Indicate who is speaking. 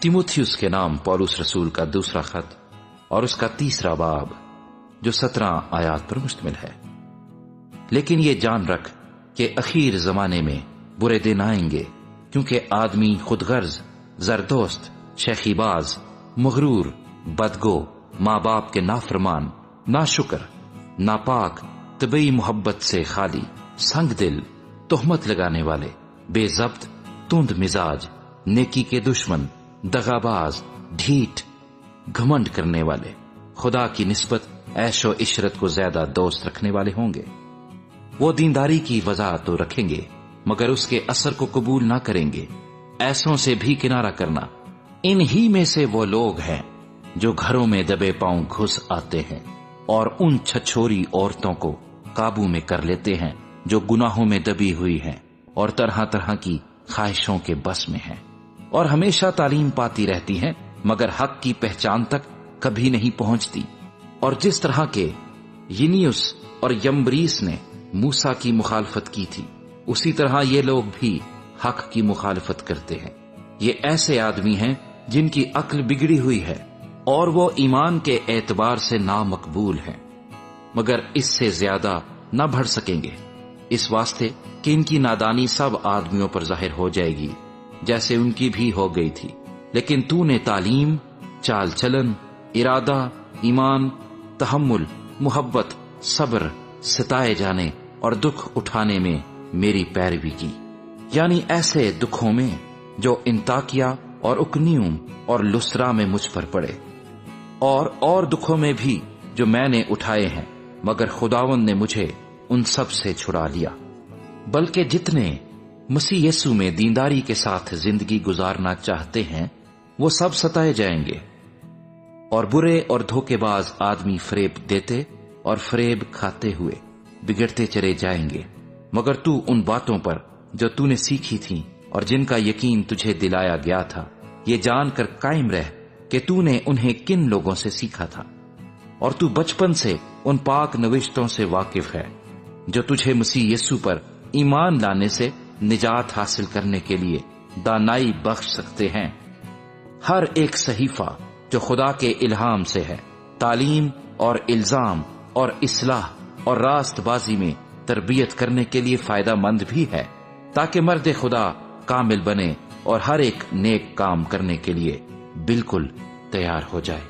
Speaker 1: तीमुथियुस के नाम पौलुस रसूल का दूसरा खत और उसका 3 बाब जो 17 आयात पर मुश्तमिल है। लेकिन ये जान रख कि अखीर जमाने में बुरे दिन आएंगे, क्योंकि आदमी खुदगर्ज, जरदोस्त, शैखीबाज, मगरूर, बदगो, माँ बाप के नाफरमान, नाशुक्र, नापाक, तबई मोहब्बत से खाली, संग दिल, तोहमत लगाने वाले, बेजब्त, तुंद मिजाज, नेकी के दुश्मन, दगाबाज, ढीठ, घमंड करने वाले, खुदा की निस्बत ऐशो इशरत को ज्यादा दोस्त रखने वाले होंगे। वो दीनदारी की वजाहत तो रखेंगे मगर उसके असर को कबूल ना करेंगे। ऐसों से भी किनारा करना। इन्हीं में से वो लोग हैं जो घरों में दबे पांव घुस आते हैं और उन छछोरी औरतों को काबू में कर लेते हैं जो गुनाहों में दबी हुई हैं और तरह तरह की ख्वाहिशों के बस में हैं, और हमेशा तालीम पाती रहती हैं मगर हक की पहचान तक कभी नहीं पहुंचती। और जिस तरह के यिनियुस और यम्ब्रीस ने मूसा की मुखालफत की थी, उसी तरह ये लोग भी हक की मुखालफत करते हैं। ये ऐसे आदमी हैं जिनकी अक्ल बिगड़ी हुई है और वो ईमान के एतबार से नामकबूल हैं, मगर इससे ज्यादा न बढ़ सकेंगे, इस वास्ते कि इनकी नादानी सब आदमियों पर जाहिर हो जाएगी जैसे उनकी भी हो गई थी। लेकिन तूने तालीम, चाल चलन, इरादा, ईमान, तहम्मुल, मुहब्बत, सब्र, सताए जाने और दुख उठाने में मेरी पैरवी की, यानी ऐसे दुखों में जो इंताकिया और उकनियुम और लुस्रा में मुझ पर पड़े, और दुखों में भी जो मैंने उठाए हैं, मगर खुदावंद ने मुझे उन सब से छुड़ा लिया। बल्कि जितने मसीह यीशु में दीनदारी के साथ जिंदगी गुजारना चाहते हैं वो सब सताए जाएंगे। और बुरे और धोखेबाज आदमी फरेब देते और फरेब खाते हुए बिगड़ते चले जाएंगे, मगर तू उन बातों पर जो तूने सीखी थी और जिनका यकीन तुझे दिलाया गया था, ये जानकर कायम रह कि तूने उन्हें किन लोगों से सीखा था, और तू बचपन से उन पाक नविश्तों से वाकिफ है जो तुझे मसीह यीशु पर ईमान लाने से निजात हासिल करने के लिए दानाई बख्श सकते हैं। हर एक सहीफा जो खुदा के इल्हाम से है, तालीम और इल्जाम और इस्लाह और रास्तबाजी में तरबियत करने के लिए फायदा मंद भी है, ताकि मर्द खुदा कामिल बने और हर एक नेक काम करने के लिए बिल्कुल तैयार हो जाए।